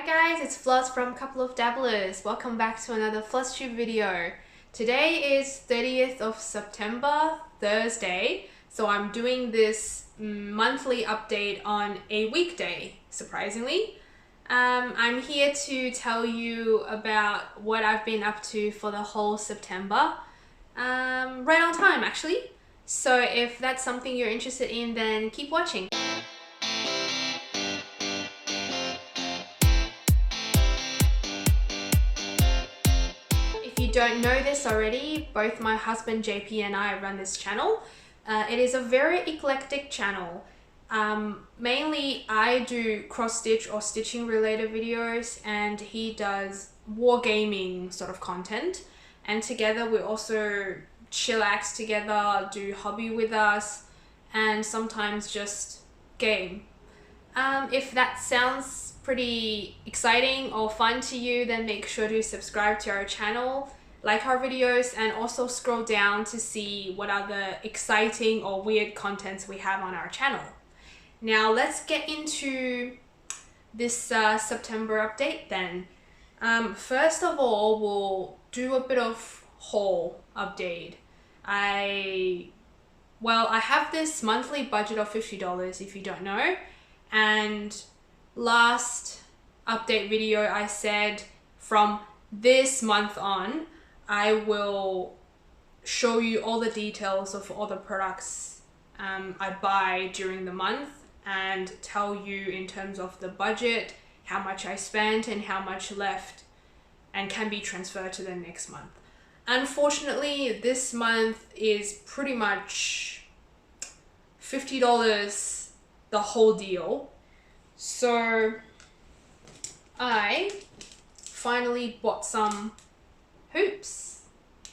guys, it's Floz from Couple of Dabblers. Welcome back to another Flosstube video. Today is 30th of September, Thursday, so I'm doing this monthly update on a weekday, surprisingly. I'm here to tell you about what I've been up to for the whole September, right on time actually. So if that's something you're interested in, then keep watching. If you don't know this already, both my husband JP and I run this channel. It is a very eclectic channel. Mainly I do cross stitch or stitching related videos, and he does wargaming sort of content. And together we also chillax together, do hobby with us, and sometimes just game. If that sounds pretty exciting or fun to you, then make sure to subscribe to our channel, like our videos, and also scroll down to see what other exciting or weird contents we have on our channel. Now let's get into this September update then. First of all, we'll do a bit of haul update. I have this monthly budget of $50 if you don't know, and last update video I said from this month on I will show you all the details of all the products I buy during the month and tell you in terms of the budget how much I spent and how much left and can be transferred to the next month. Unfortunately, this month is pretty much $50 the whole deal. So I finally bought some hoops.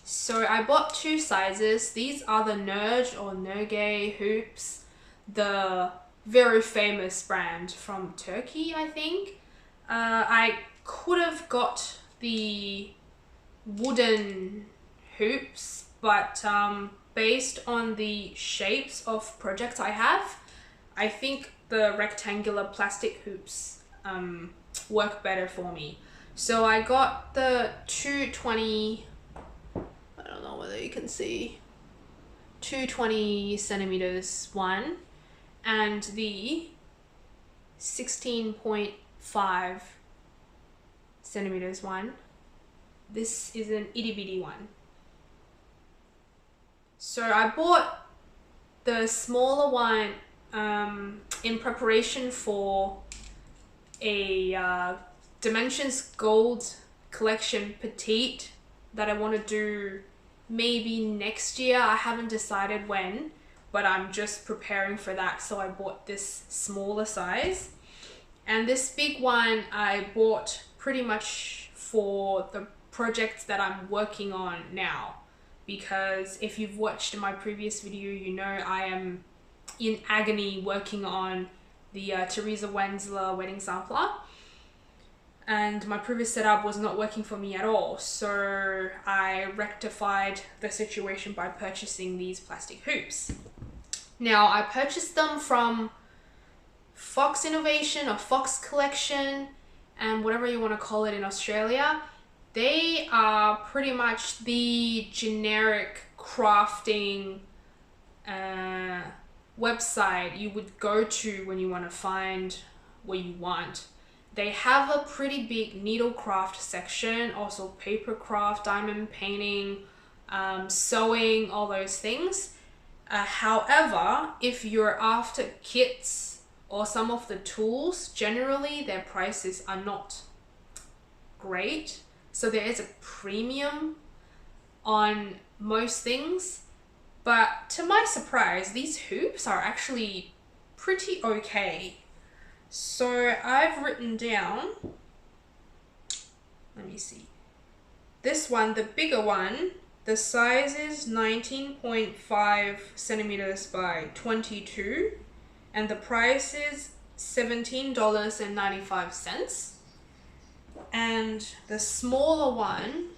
So I bought two sizes. These are the Nerge or Nerge hoops, the very famous brand from Turkey, I think. I could have got the wooden hoops, but based on the shapes of projects I have, I think the rectangular plastic hoops work better for me. So I got the 220, I don't know whether you can see, 220 centimeters one and the 16.5 centimeters one. This is an itty bitty one. So I bought the smaller one in preparation for a Dimensions Gold collection petite that I want to do maybe next year. I haven't decided when, but I'm just preparing for that, so I bought this smaller size. And this big one I bought pretty much for the projects that I'm working on now, because if you've watched my previous video, you know I am in agony working on the Teresa Wenzler wedding sampler, and my previous setup was not working for me at all, so I rectified the situation by purchasing these plastic hoops. Now I purchased them from Fox Innovation or Fox Collection, and whatever you want to call it in Australia. They are pretty much the generic crafting website you would go to when you want to find what you want. They have a pretty big needlecraft section, also paper craft, diamond painting, sewing, all those things. However, if you're after kits or some of the tools, generally their prices are not great. So there is a premium on most things, but to my surprise, these hoops are actually pretty okay. So I've written down, let me see, this one, the bigger one, the size is 19.5 centimeters by 22, and the price is $17.95. And the smaller one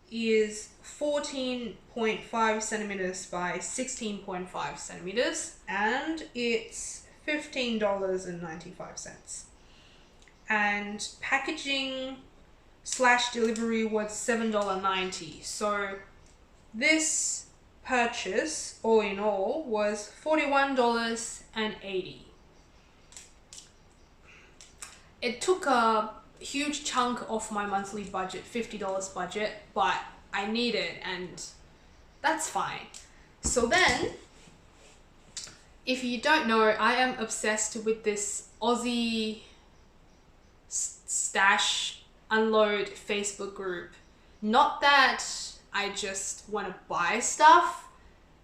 is 14.5 centimeters by 16.5 centimeters, and it's $15.95. and packaging / delivery was $7.90. So this purchase, all in all, was $41.80. It took a huge chunk off my monthly budget, $50 budget, but I need it, and that's fine. So then, if you don't know, I am obsessed with this Aussie stash unload Facebook group. Not that I just want to buy stuff,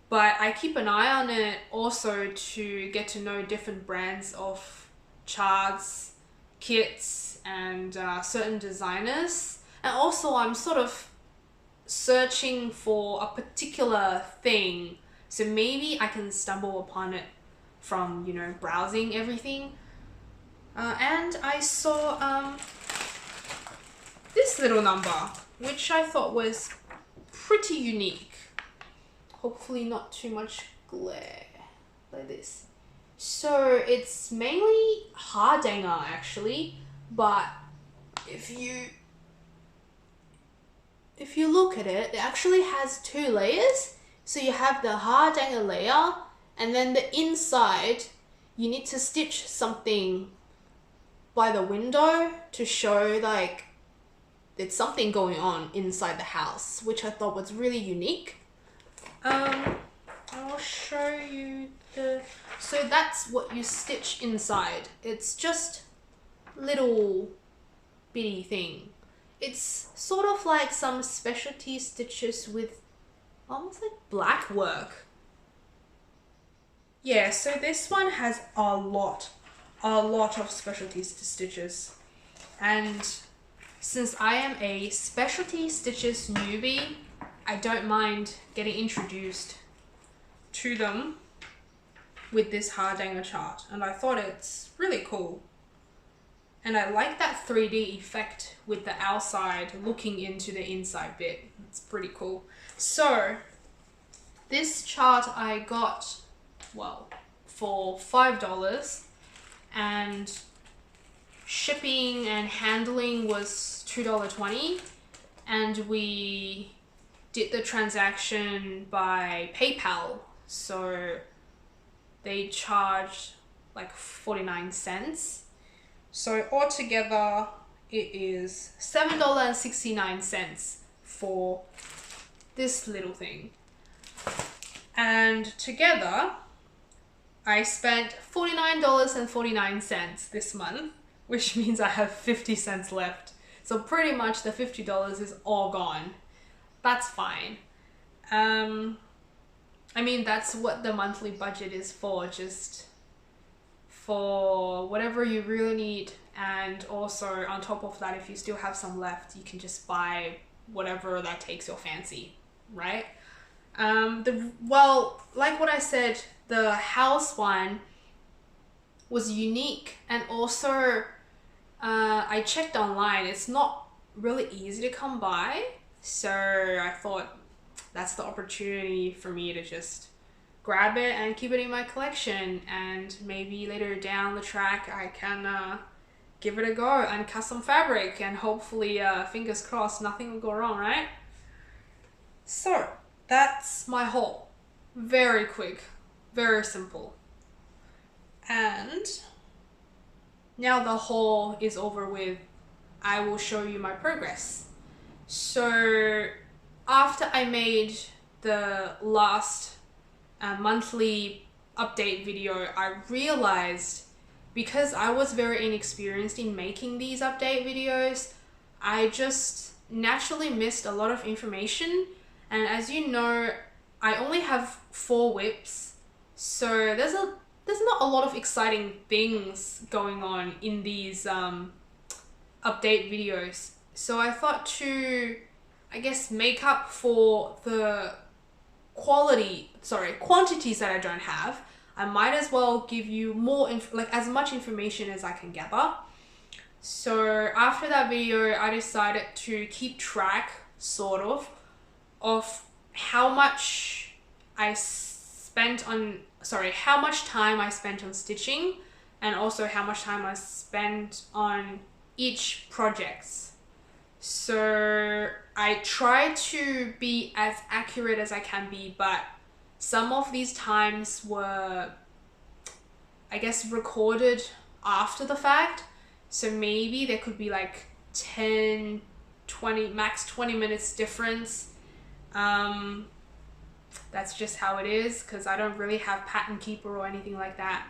but I keep an eye on it also to get to know different brands of charts, kits, and certain designers. And also I'm sort of searching for a particular thing, so maybe I can stumble upon it from, you know, browsing everything. And I saw this little number, which I thought was pretty unique. Hopefully not too much glare, like this. So it's mainly hardanger actually, but if you look at it, it actually has 2 layers. So you have the hardanger layer, and then the inside you need to stitch something by the window to show like there's something going on inside the house, which I thought was really unique. I'll show you so that's what you stitch inside. It's just little bitty thing. It's sort of like some specialty stitches with almost like black work. Yeah, so this one has a lot of specialty stitches, and since I am a specialty stitches newbie, I don't mind getting introduced to them with this hardanger chart, and I thought it's really cool. And I like that 3D effect with the outside looking into the inside bit. It's pretty cool. So this chart I got, well, for $5, and shipping and handling was $2.20, and we did the transaction by PayPal, so they charged like 49 cents. So altogether it is $7.69 for this little thing. And together I spent $49.49 this month, which means I have 50 cents left. So pretty much the $50 is all gone. That's fine. I mean, that's what the monthly budget is for, just for whatever you really need. And also on top of that, if you still have some left, you can just buy whatever that takes your fancy, right? Well, like what I said, the house one was unique, and also I checked online, it's not really easy to come by, so I thought that's the opportunity for me to just grab it and keep it in my collection, and maybe later down the track I can give it a go and cut some fabric, and hopefully fingers crossed nothing will go wrong, right? So that's my haul. Very quick, very simple. And now the haul is over with, I will show you my progress. So after I made the last monthly update video, I realized, because I was very inexperienced in making these update videos, I just naturally missed a lot of information. And as you know, I only have 4 whips, so there's not a lot of exciting things going on in these update videos. So I thought to, I guess, make up for the quantities that I don't have, I might as well give you more as much information as I can gather. So after that video, I decided to keep track, sort of how much time I spent on stitching, and also how much time I spent on each projects. So I try to be as accurate as I can be, but some of these times were, I guess, recorded after the fact. So maybe there could be like 10, 20, max 20 minutes difference. That's just how it is, because I don't really have pattern keeper or anything like that.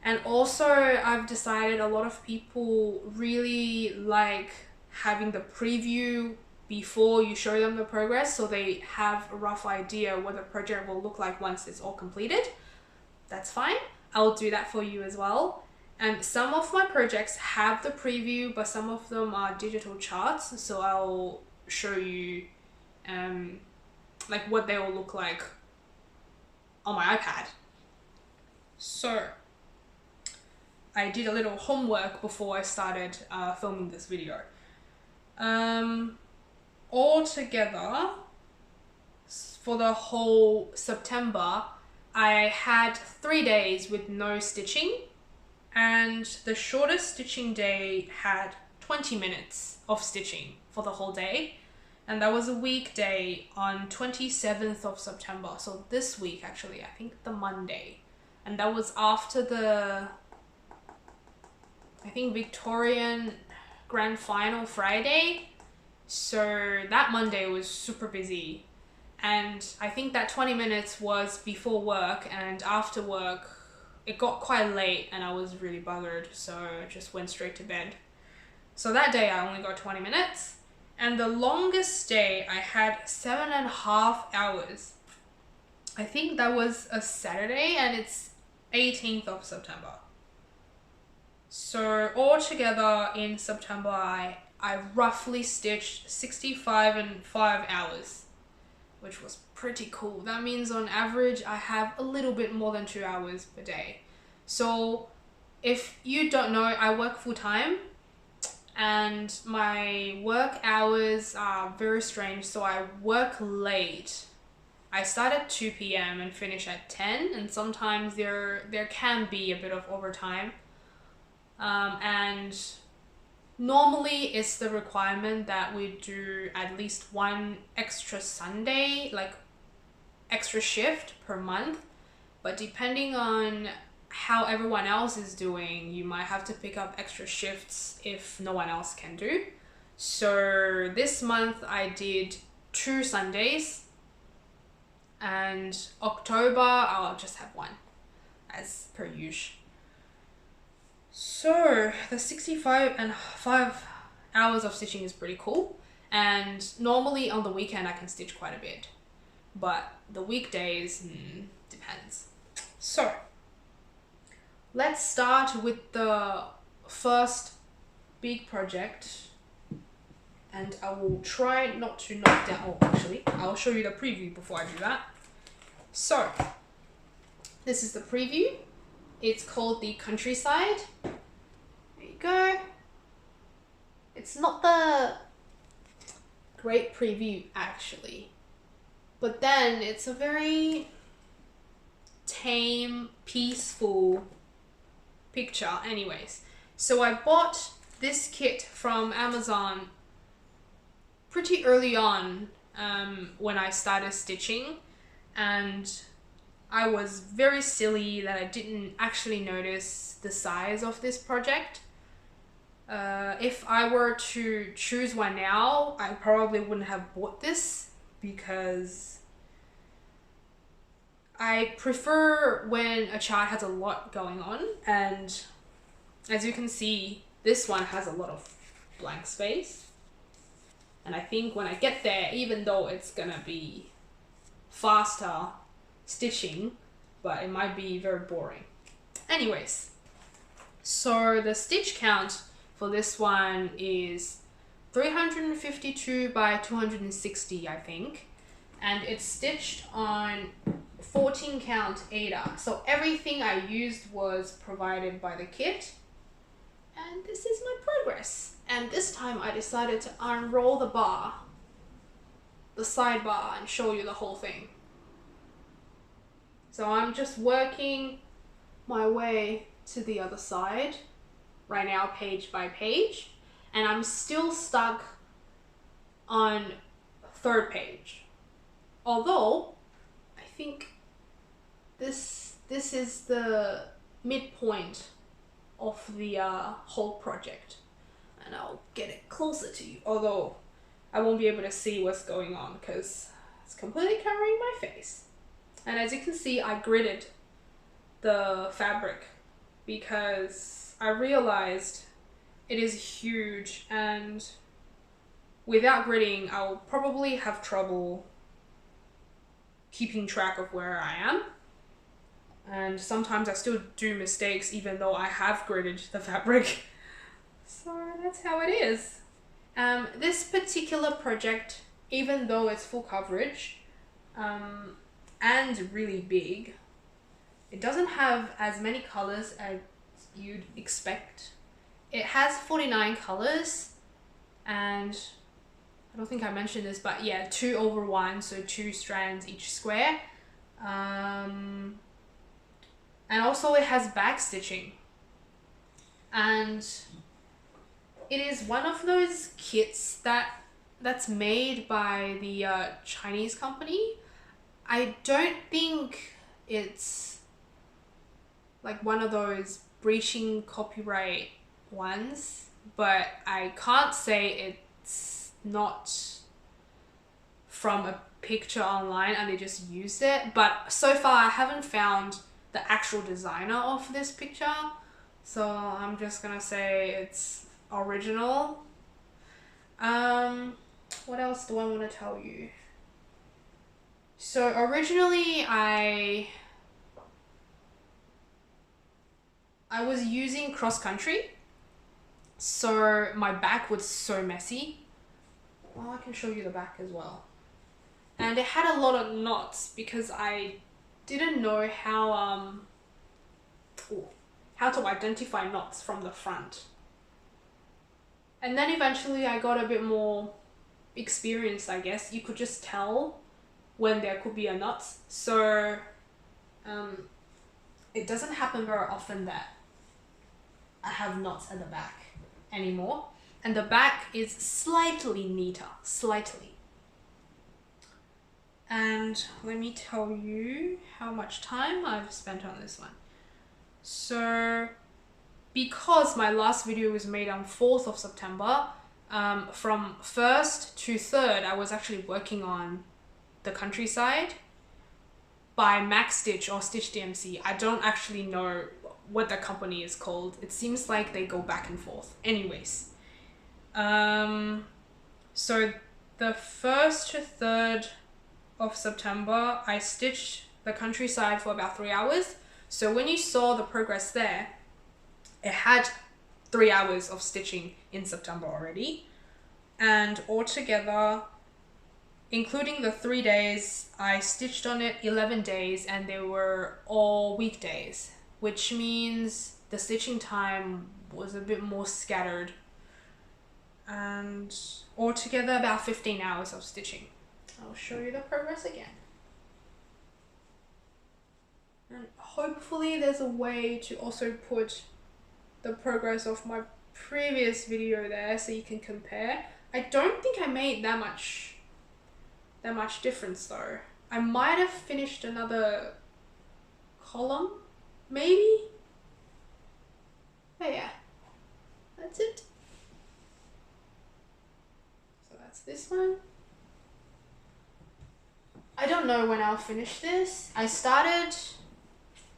And also I've decided a lot of people really like having the preview before you show them the progress, so they have a rough idea what the project will look like once it's all completed. That's fine. I'll do that for you as well. And some of my projects have the preview, but some of them are digital charts, so I'll show you like what they will look like on my iPad. So I did a little homework before I started filming this video. Altogether, for the whole September, I had 3 days with no stitching, and the shortest stitching day had 20 minutes of stitching for the whole day. And that was a weekday on 27th of September. So this week, actually, I think the Monday. And that was after the, I think, Victorian Grand Final Friday. So that Monday was super busy. And I think that 20 minutes was before work, and after work, it got quite late and I was really buggered. So I just went straight to bed. So that day I only got 20 minutes. And the longest day I had 7.5 hours. I think that was a Saturday, and it's 18th of September. So altogether in September, I roughly stitched 65.5 hours, which was pretty cool. That means on average, I have a little bit more than 2 hours per day. So if you don't know, I work full time. And my work hours are very strange, so I work late. I start at 2 p.m. and finish at 10, and sometimes there can be a bit of overtime. And normally it's the requirement that we do at least one extra Sunday, like extra shift per month. But depending on how everyone else is doing, you might have to pick up extra shifts if no one else can do. So this month I did 2 Sundays, and October I'll just have 1 as per usual. So the 65.5 hours of stitching is pretty cool, and normally on the weekend I can stitch quite a bit, but the weekdays depends. So let's start with the first big project, and I will try not to knock down, oh actually, I'll show you the preview before I do that. So, this is the preview. It's called the Countryside. There you go. It's not the great preview actually, but then it's a very tame, peaceful picture anyways. So I bought this kit from Amazon pretty early on when I started stitching, and I was very silly that I didn't actually notice the size of this project. If I were to choose one now, I probably wouldn't have bought this, because I prefer when a chart has a lot going on, and as you can see, this one has a lot of blank space. And I think when I get there, even though it's gonna be faster stitching, but it might be very boring. Anyways, so the stitch count for this one is 352 by 260, I think, and it's stitched on 14 count Ada. So everything I used was provided by the kit, and this is my progress. And this time I decided to unroll the bar, the sidebar, and show you the whole thing. So I'm just working my way to the other side, right now page by page, and I'm still stuck on third page. Although I think this is the midpoint of the whole project, and I'll get it closer to you, although I won't be able to see what's going on because it's completely covering my face. And as you can see, I gridded the fabric because I realized it is huge, and without gridding I'll probably have trouble keeping track of where I am, and sometimes I still do mistakes even though I have gridded the fabric. So that's how it is. This particular project, even though it's full coverage and really big, it doesn't have as many colors as you'd expect. It has 49 colors, and I don't think I mentioned this, but yeah, 2 over 1, so 2 strands each square. And also it has back stitching, and it is one of those kits that's made by the Chinese company. I don't think it's like one of those breaching copyright ones, but I can't say it's not from a picture online and they just used it. But so far I haven't found the actual designer of this picture, so I'm just gonna say it's original. What else do I want to tell you? So originally I was using cross country, so my back was so messy. Well, I can show you the back as well. And it had a lot of knots because I didn't know how to identify knots from the front. And then eventually I got a bit more experienced, I guess. You could just tell when there could be a knot. So it doesn't happen very often that I have knots at the back anymore. And the back is slightly neater, slightly. And let me tell you how much time I've spent on this one. So because my last video was made on 4th of September, from 1st to 3rd I was actually working on the countryside by Max Stitch or Stitch DMC. I don't actually know what the company is called. It seems like they go back and forth. Anyways, so the 1st to 3rd of September I stitched the countryside for about 3 hours. So when you saw the progress there, it had 3 hours of stitching in September already. And altogether, including the 3 days, I stitched on it 11 days, and they were all weekdays, which means the stitching time was a bit more scattered. And altogether about 15 hours of stitching. I'll show you the progress again. And hopefully there's a way to also put the progress of my previous video there so you can compare. I don't think I made that much difference though. I might have finished another column, maybe? But yeah, that's it. So that's this one. I don't know when I'll finish this. I started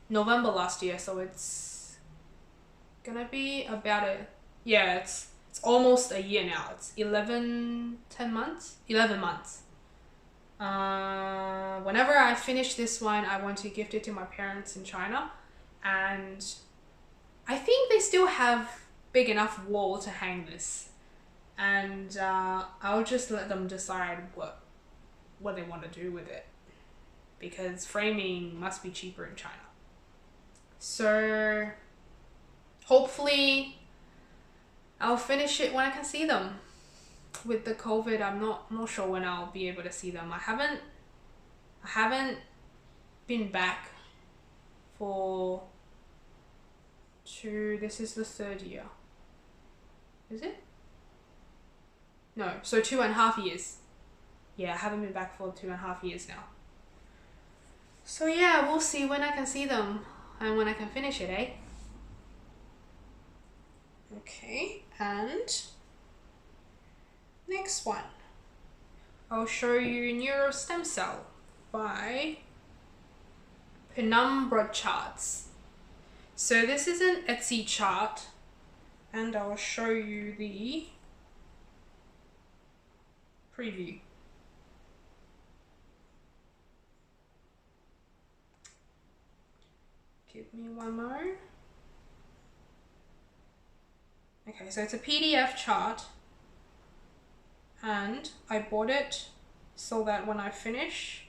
November last year, so it's gonna be about it's almost a year now. It's 11 months. Whenever I finish this one, I want to gift it to my parents in China, and I think they still have big enough wall to hang this, and I'll just let them decide what they want to do with it, because framing must be cheaper in China. So hopefully I'll finish it when I can see them. With the COVID, I'm not sure when I'll be able to see them. I haven't been back for this is the 3rd year. Is it? No, so 2.5 years. Yeah, I haven't been back for 2.5 years now. So yeah, we'll see when I can see them and when I can finish it, eh? Okay, and next one. I'll show you Neuro Stem Cell by Penumbra Charts. So this is an Etsy chart, and I'll show you the preview. Give me one more. Okay, so it's a PDF chart, and I bought it so that when I finish,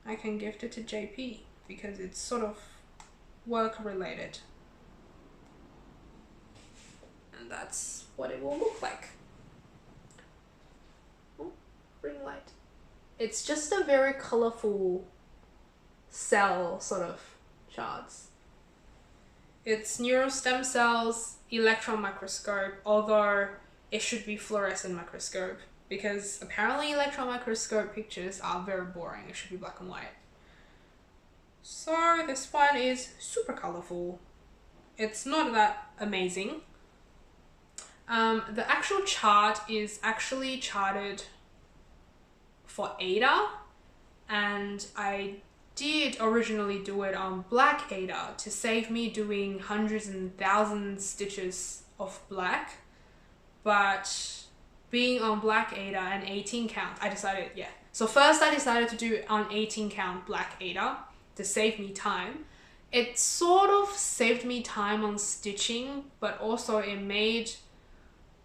I can gift it to JP because it's sort of work related. And that's what it will look like. Oh, ring light. It's just a very colorful cell sort of charts. It's neural stem cells, electron microscope, although it should be fluorescent microscope because apparently electron microscope pictures are very boring. It should be black and white. So this one is super colorful. It's not that amazing. The actual chart is actually charted for Ada, and I did originally do it on black Ada to save me doing hundreds and thousands stitches of black, but being on black Ada and 18 count, I decided, yeah. So first I decided to do it on 18 count black Ada to save me time. It sort of saved me time on stitching, but also it made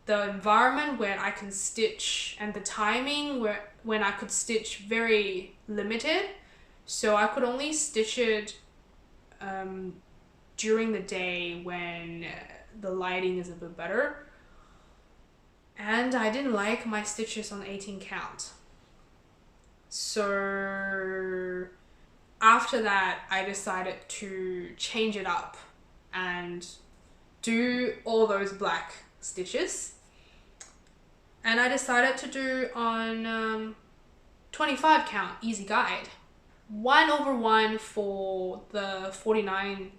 the environment where I can stitch and the timing when I could stitch very limited. So I could only stitch it during the day when the lighting is a bit better. And I didn't like my stitches on 18 count. So after that, I decided to change it up and do all those black stitches. And I decided to do on 25 count easy guide. 1/1 for the 49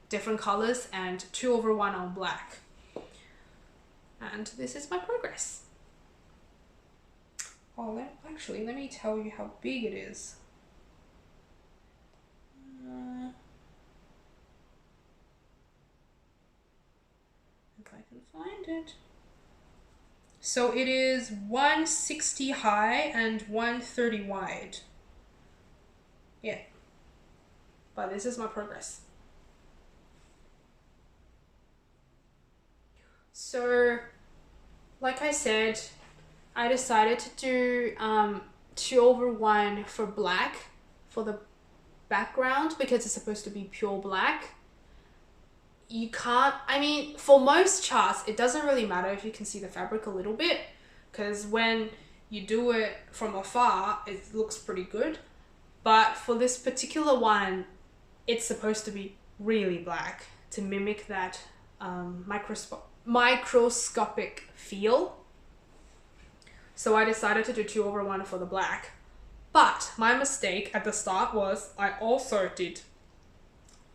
different colors and 2/1 on black. And this is my progress. Oh, actually, let me tell you how big it is. If I can find it. So it is 160 high and 130 wide. Yeah. But this is my progress. So, like I said, I decided to do 2/1 for black for the background because it's supposed to be pure black. You can't, I mean, for most charts, it doesn't really matter if you can see the fabric a little bit, because when you do it from afar, it looks pretty good. But for this particular one, it's supposed to be really black to mimic that microscopic feel. So I decided to do 2/1 for the black. But my mistake at the start was I also did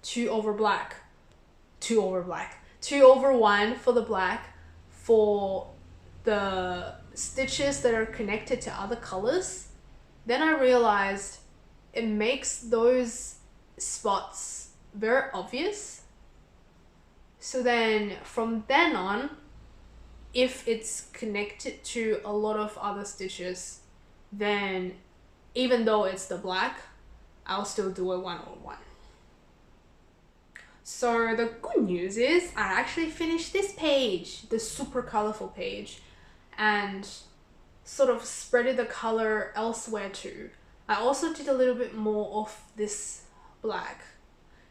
2/1 for the black for the stitches that are connected to other colors. Then I realized it makes those spots very obvious. So then from then on, if it's connected to a lot of other stitches, then even though it's the black, I'll still do a 1/1. So the good news is I actually finished this page, the super colorful page, and sort of spreaded the color elsewhere too. I also did a little bit more of this black.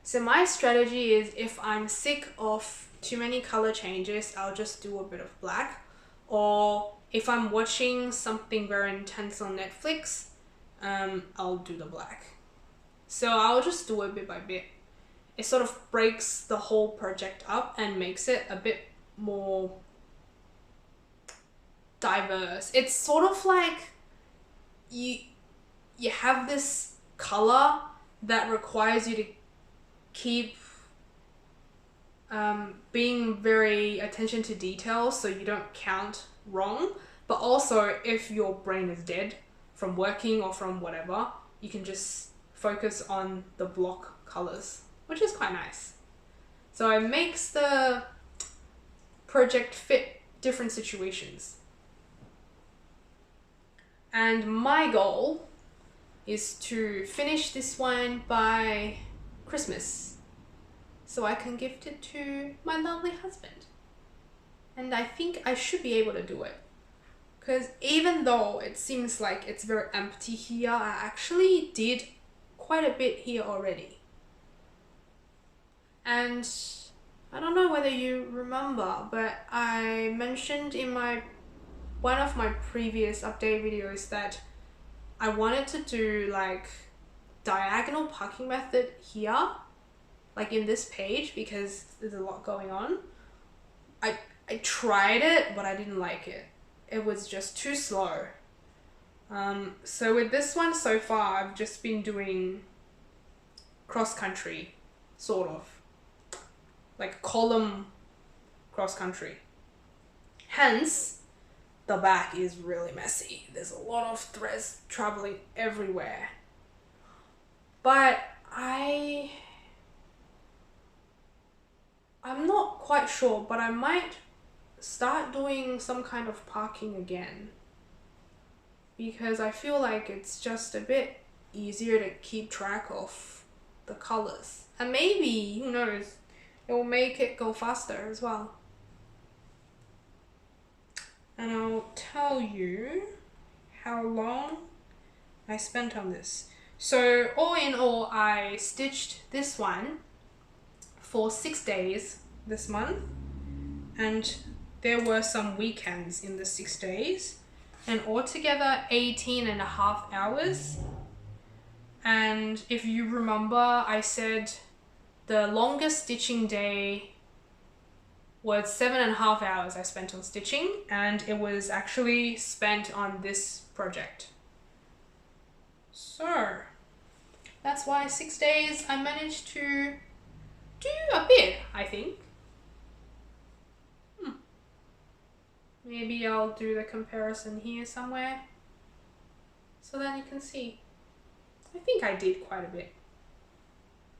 So my strategy is if I'm sick of too many color changes, I'll just do a bit of black. Or if I'm watching something very intense on Netflix, I'll do the black. So I'll just do it bit by bit. It sort of breaks the whole project up and makes it a bit more diverse. It's sort of like you have this color that requires you to keep being very attention to detail so you don't count wrong, but also if your brain is dead from working or from whatever, you can just focus on the block colors, which is quite nice. So it makes the project fit different situations. And my goal is to finish this one by Christmas so I can gift it to my lovely husband. And I think I should be able to do it, because even though it seems like it's very empty here, I actually did quite a bit here already. And I don't know whether you remember, but I mentioned in one of my previous update videos that I wanted to do like diagonal parking method here, like in this page, because there's a lot going on. I tried it, but I didn't like it. It was just too slow. So with this one so far, I've just been doing cross country, sort of. Like column cross country. Hence, the back is really messy. There's a lot of threads traveling everywhere. But I'm not quite sure, but I might start doing some kind of parking again, because I feel like it's just a bit easier to keep track of the colors. And maybe, who knows, it will make it go faster as well. And I'll tell you how long I spent on this. So all in all, I stitched this one for 6 days this month, and there were some weekends in the 6 days, and altogether 18.5 hours. And if you remember, I said the longest stitching day was 7.5 hours I spent on stitching, and it was actually spent on this project. So that's why 6 days I managed to do a bit, I think. Maybe I'll do the comparison here somewhere so then you can see. I think I did quite a bit,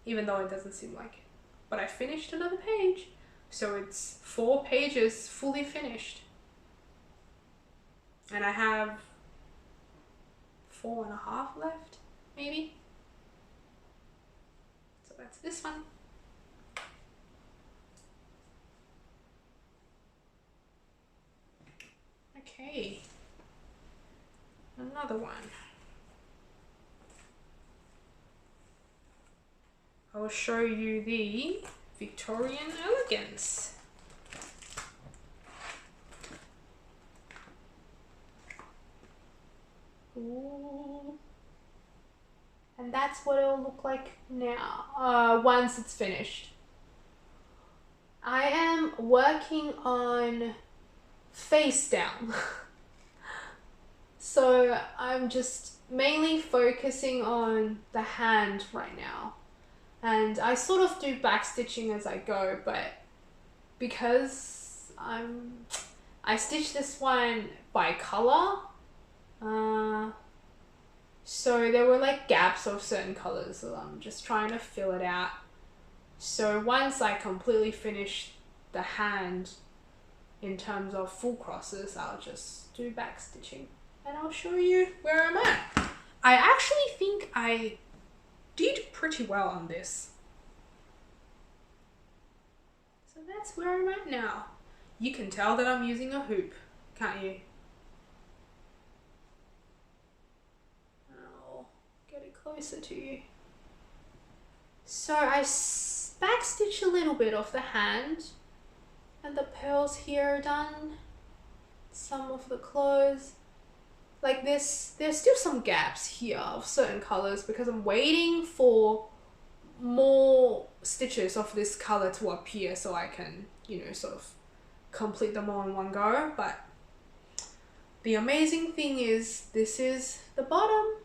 even though it doesn't seem like it. But I finished another page, so it's 4 pages fully finished. And I have 4.5 left, maybe. So that's this one. Okay, another one. I will show you the Victorian Elegance. Ooh. And that's what it will look like now, once it's finished. I am working on face down. So I'm just mainly focusing on the hand right now. And I sort of do back stitching as I go, but because I stitched this one by color, so there were like gaps of certain colors, so I'm just trying to fill it out. So once I completely finish the hand in terms of full crosses, I'll just do back stitching and I'll show you where I'm at. I actually think I did pretty well on this. So that's where I'm at now. You can tell that I'm using a hoop, can't you? I'll get it closer to you. So I backstitch a little bit of the hand, and the pearls here are done. Some of the clothes. Like this, there's still some gaps here of certain colors because I'm waiting for more stitches of this color to appear so I can, you know, sort of complete them all in one go, but the amazing thing is this is the bottom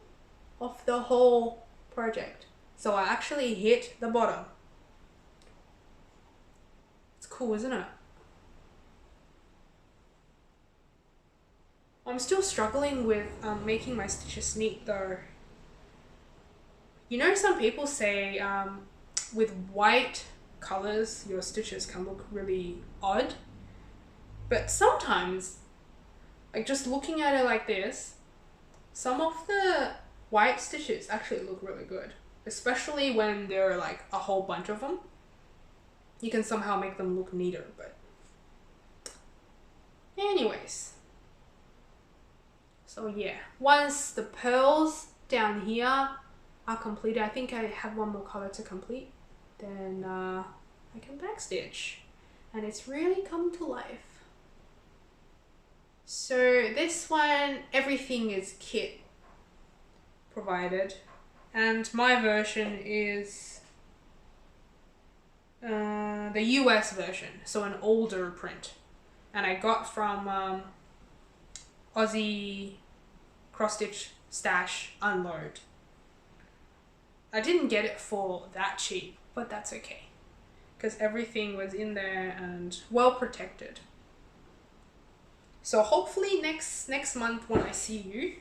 of the whole project. So I actually hit the bottom. It's cool, isn't it? I'm still struggling with making my stitches neat though. You know, some people say with white colors your stitches can look really odd, but sometimes, like just looking at it like this, some of the white stitches actually look really good, especially when there are like a whole bunch of them. You can somehow make them look neater, but anyways. So yeah, once the pearls down here are completed, I think I have one more color to complete, then I can backstitch, and it's really come to life. So this one, everything is kit provided, and my version is the US version, so an older print, and I got from Aussie Cross Stitch Stash Unload. I didn't get it for that cheap, but that's okay, because everything was in there and well protected. So hopefully next month when I see you,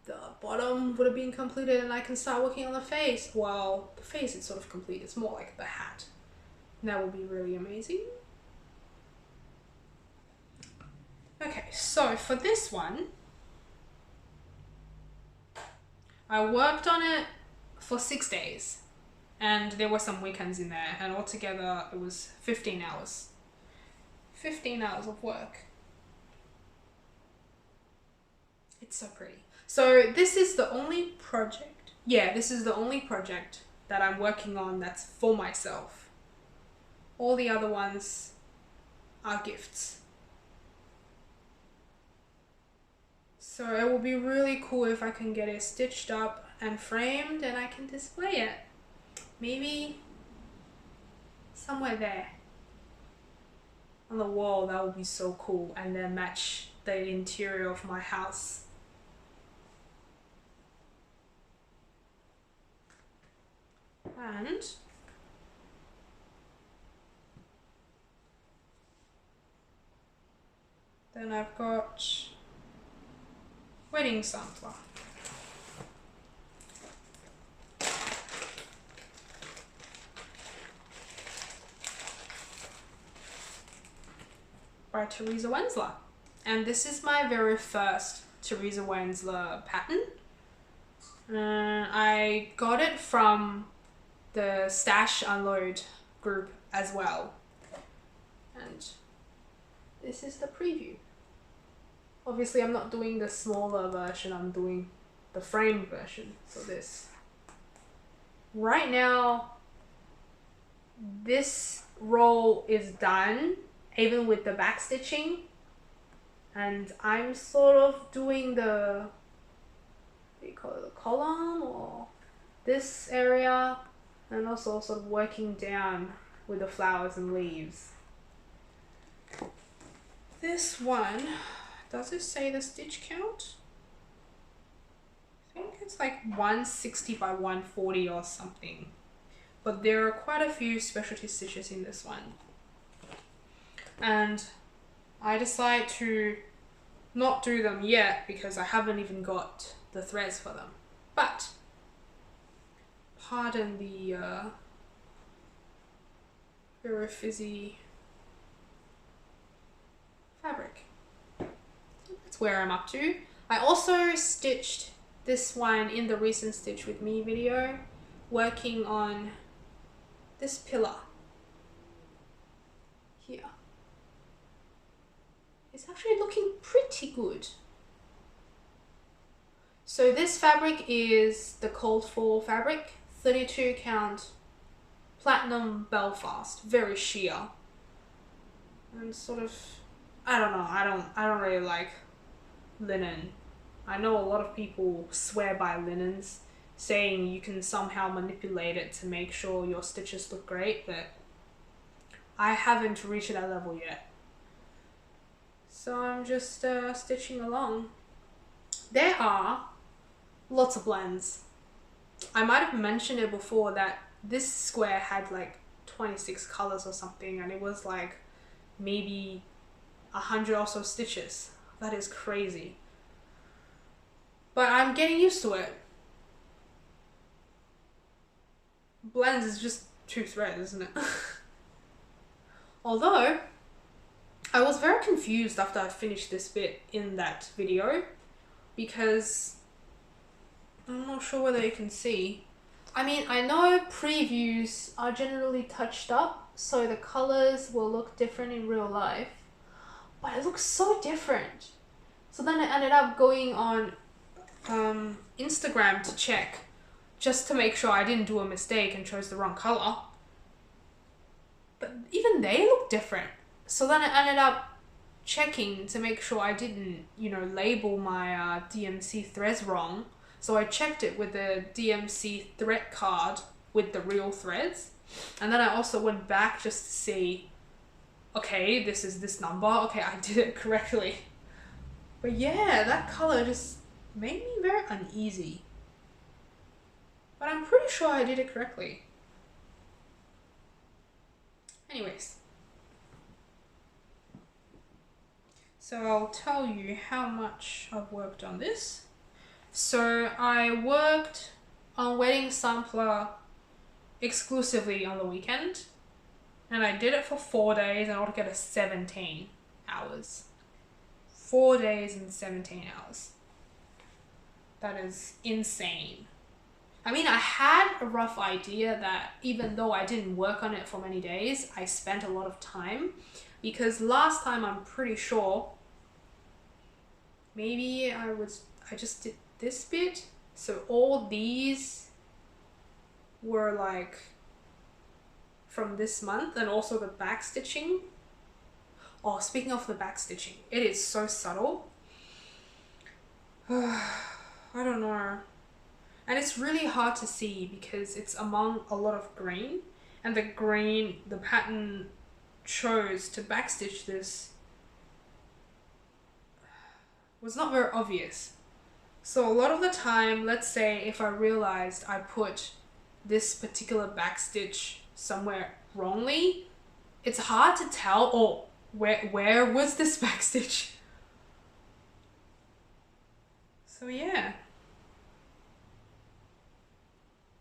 the bottom would have been completed and I can start working on the face. Well, the face is sort of complete, it's more like the hat. That will be really amazing. Okay, so for this one, I worked on it for 6 days, and there were some weekends in there, and altogether it was 15 hours. 15 hours of work. It's so pretty. So this is the only project, this is the only project that I'm working on that's for myself. All the other ones are gifts. So it will be really cool if I can get it stitched up and framed and I can display it. Maybe somewhere there on the wall. That would be so cool, and then match the interior of my house. And then I've got wedding sampler. By Teresa Wensler. And this is my very first Teresa Wensler pattern. I got it from the Stash Unload group as well. And this is the preview. Obviously I'm not doing the smaller version, I'm doing the frame version for this. Right now, this roll is done, even with the back stitching, and I'm sort of doing the, what do you call it, the column or this area, and also sort of working down with the flowers and leaves. This one, does it say the stitch count? I think it's like 160 by 140 or something, but there are quite a few specialty stitches in this one. And I decided to not do them yet because I haven't even got the threads for them. But pardon the very fizzy fabric. That's where I'm up to. I also stitched this one in the recent Stitch With Me video, working on this pillar here. It's actually looking pretty good. So this fabric is the Cold Fall fabric, 32 count platinum Belfast, very sheer. And sort of, I don't know, I don't really like linen. I know a lot of people swear by linens, saying you can somehow manipulate it to make sure your stitches look great, but I haven't reached that level yet. So I'm just stitching along. There are lots of blends. I might have mentioned it before that this square had like 26 colors or something, and it was like maybe 100 or so stitches. That is crazy. But I'm getting used to it. Blends is just 2 threads, isn't it? Although, I was very confused after I finished this bit in that video, because I'm not sure whether you can see. I mean, I know previews are generally touched up, so the colors will look different in real life, but it looks so different. So then I ended up going on Instagram to check, just to make sure I didn't do a mistake and chose the wrong color. But even they look different. So then I ended up checking to make sure I didn't, you know, label my DMC threads wrong. So I checked it with the DMC thread card with the real threads. And then I also went back just to see, okay, this is this number. Okay, I did it correctly. But yeah, that color just made me very uneasy. But I'm pretty sure I did it correctly. Anyways. So I'll tell you how much I've worked on this. So I worked on Wedding Sampler exclusively on the weekend. And I did it for 4 days and altogether 17 hours. 4 days and 17 hours. That is insane. I mean, I had a rough idea that even though I didn't work on it for many days, I spent a lot of time, because last time I'm pretty sure maybe I just did this bit. So all these were like from this month, and also the back stitching. Oh, speaking of the back stitching, it is so subtle. I don't know. And it's really hard to see because it's among a lot of green, and the green, the pattern chose to backstitch this was not very obvious. So a lot of the time, let's say if I realized I put this particular backstitch somewhere wrongly, it's hard to tell, oh, where was this backstitch? So yeah.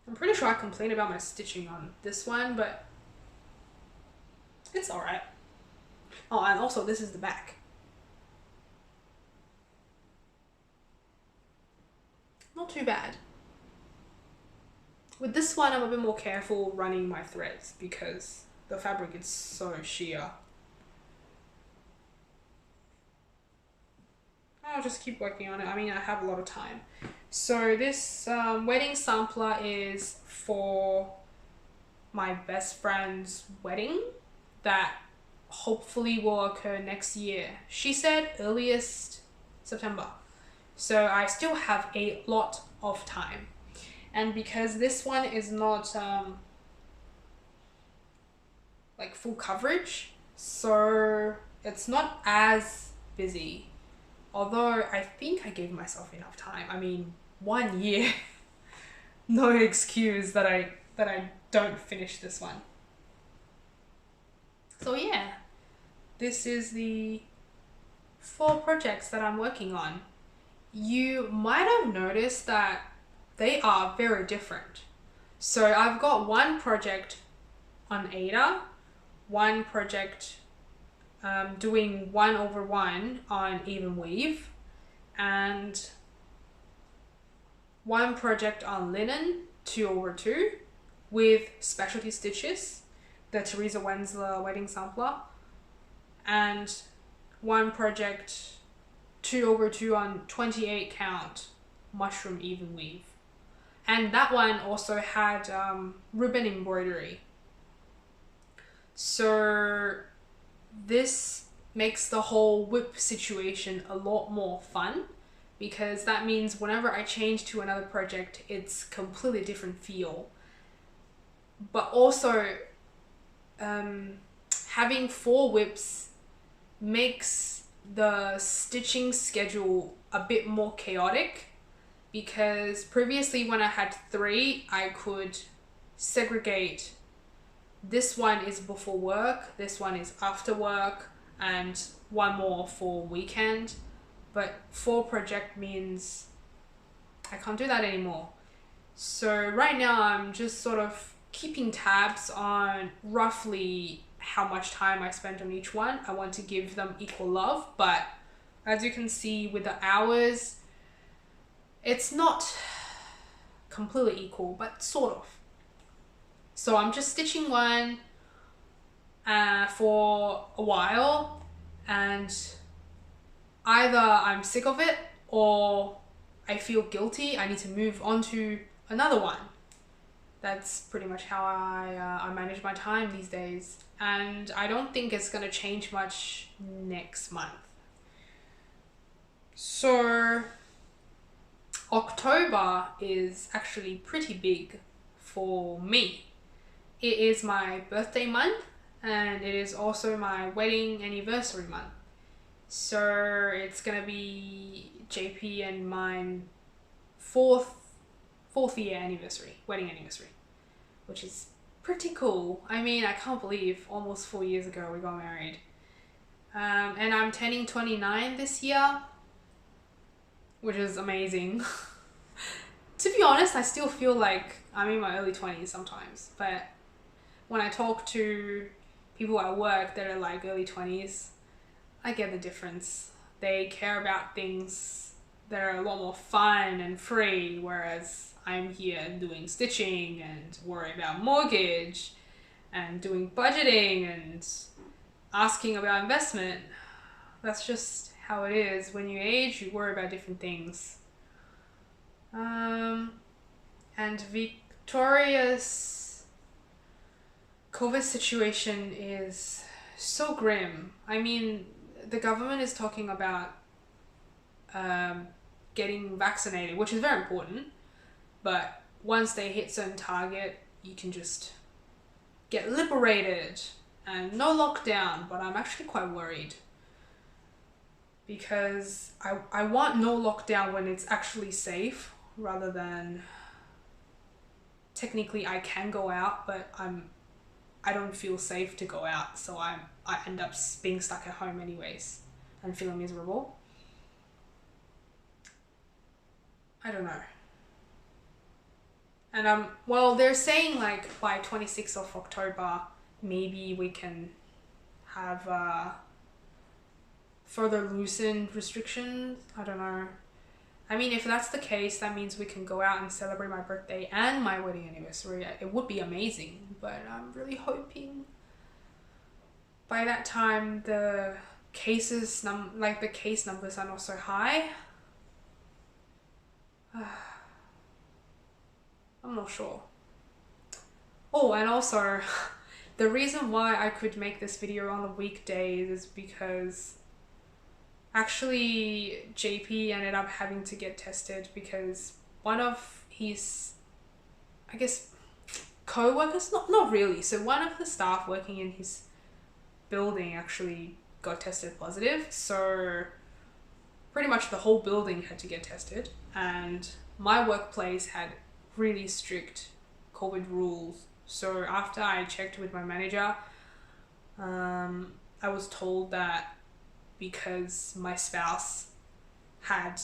I'm pretty sure I complained about my stitching on this one, but it's alright. Oh, and also this is the back. Not too bad. With this one, I'm a bit more careful running my threads because the fabric is so sheer. I'll just keep working on it. I mean, I have a lot of time. So this wedding sampler is for my best friend's wedding that hopefully will occur next year. She said earliest September. So I still have a lot of time. And because this one is not like full coverage, so it's not as busy. Although I think I gave myself enough time. I mean, 1 year. No excuse that I don't finish this one. So yeah, this is the 4 projects that I'm working on. You might have noticed that they are very different. So I've got one project on Ada, one project doing 1/1 on even weave, and one project on linen 2/2 with specialty stitches, the Teresa Wenzler wedding sampler, and one project 2/2 on 28 count mushroom even weave. And that one also had ribbon embroidery. So this makes the whole whip situation a lot more fun, because that means whenever I change to another project, it's completely different feel. But also, having 4 whips makes the stitching schedule a bit more chaotic, because previously when I had 3, I could segregate. This one is before work, this one is after work, and one more for weekend. But 4 project means I can't do that anymore. So right now I'm just sort of keeping tabs on roughly how much time I spent on each one. I want to give them equal love, but as you can see with the hours, it's not completely equal, but sort of. So I'm just stitching one for a while, and either I'm sick of it or I feel guilty. I need to move on to another one. That's pretty much how I manage my time these days. And I don't think it's going to change much next month. So October is actually pretty big for me. It is my birthday month, and it is also my wedding anniversary month. So it's gonna be JP and mine fourth year anniversary, wedding anniversary, which is pretty cool. I mean, I can't believe almost 4 years ago we got married. And I'm turning 29 this year, which is amazing. To be honest, I still feel like I'm in my early 20s sometimes, but when I talk to people at work that are like early 20s, I get the difference. They care about things that are a lot more fun and free, whereas I'm here doing stitching and worry about mortgage and doing budgeting and asking about investment. That's just how it is. When you age, you worry about different things. And Victoria's COVID situation is so grim. I mean, the government is talking about getting vaccinated, which is very important, but once they hit certain target, you can just get liberated and no lockdown. But I'm actually quite worried, because I want no lockdown when it's actually safe, rather than technically I can go out, but I don't feel safe to go out, so I end up being stuck at home anyways and feeling miserable. I don't know. And well, they're saying like by 26th of October maybe we can have further loosened restrictions. I don't know. I mean, if that's the case, that means we can go out and celebrate my birthday and my wedding anniversary. It would be amazing, but I'm really hoping by that time the cases, the case numbers are not so high. I'm not sure. Oh, and also, the reason why I could make this video on the weekdays is because actually JP ended up having to get tested because one of his, I guess, co-workers, not really, so one of the staff working in his building actually got tested positive. So pretty much the whole building had to get tested, and my workplace had really strict COVID rules. So after I checked with my manager, I was told that because my spouse had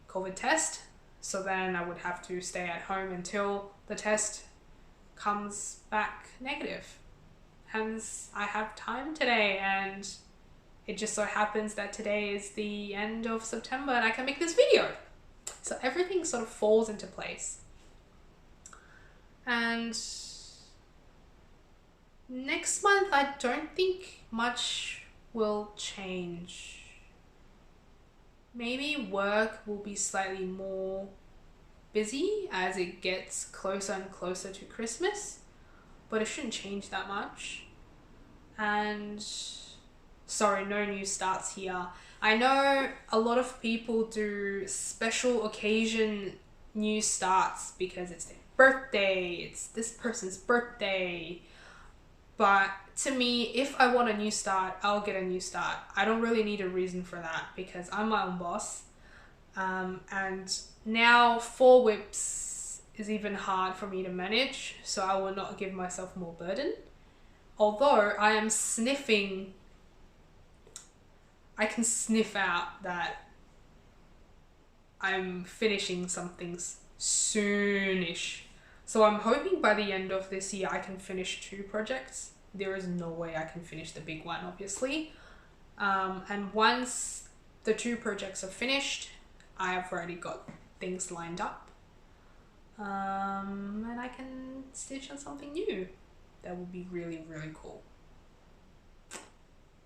COVID test, so then I would have to stay at home until the test comes back negative. Hence, I have time today, and it just so happens that today is the end of September and I can make this video. So everything sort of falls into place. And next month, I don't think much will change. Maybe work will be slightly more busy as it gets closer and closer to Christmas, but it shouldn't change that much. And sorry, no new starts here. I know a lot of people do special occasion new starts because it's their birthday, it's this person's birthday, but to me, if I want a new start, I'll get a new start. I don't really need a reason for that because I'm my own boss. And now 4 whips is even hard for me to manage, so I will not give myself more burden. Although I am sniffing, I can sniff out that I'm finishing some things soonish. So I'm hoping by the end of this year I can finish 2 projects. There is no way I can finish the big one, obviously. And once the 2 projects are finished, I have already got things lined up. And I can stitch on something new. That would be really, really cool.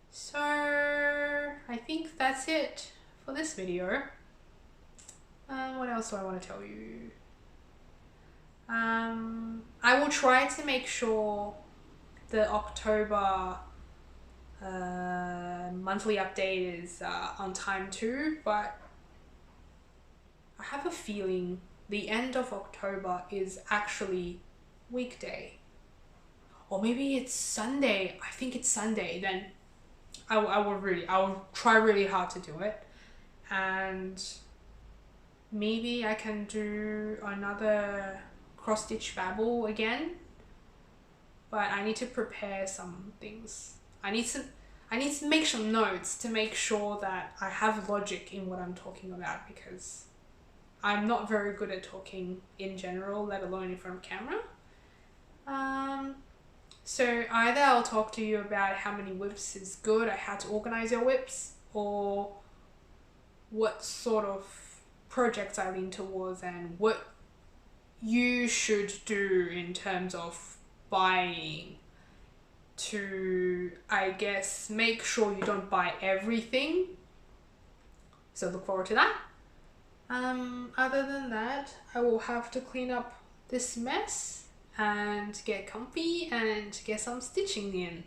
So I think that's it for this video. What else do I want to tell you? I will try to make sure the October monthly update is on time too, but I have a feeling the end of October is actually weekday. Or maybe it's Sunday. I think it's Sunday. Then I will try really hard to do it. And maybe I can do another cross stitch babble again. But I need to prepare some things. I need to make some notes to make sure that I have logic in what I'm talking about, because I'm not very good at talking in general, let alone in front of camera. So either I'll talk to you about how many whips is good, or how to organize your whips, or what sort of projects I lean towards and what you should do in terms of buying to, I guess, make sure you don't buy everything. So look forward to that. Other than that, I will have to clean up this mess and get comfy and get some stitching in.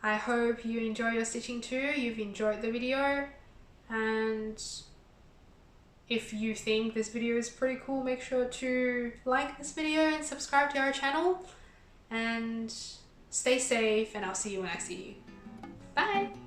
I hope you enjoy your stitching too, you've enjoyed the video, and if you think this video is pretty cool, make sure to like this video and subscribe to our channel, and stay safe, and I'll see you when I see you. Bye!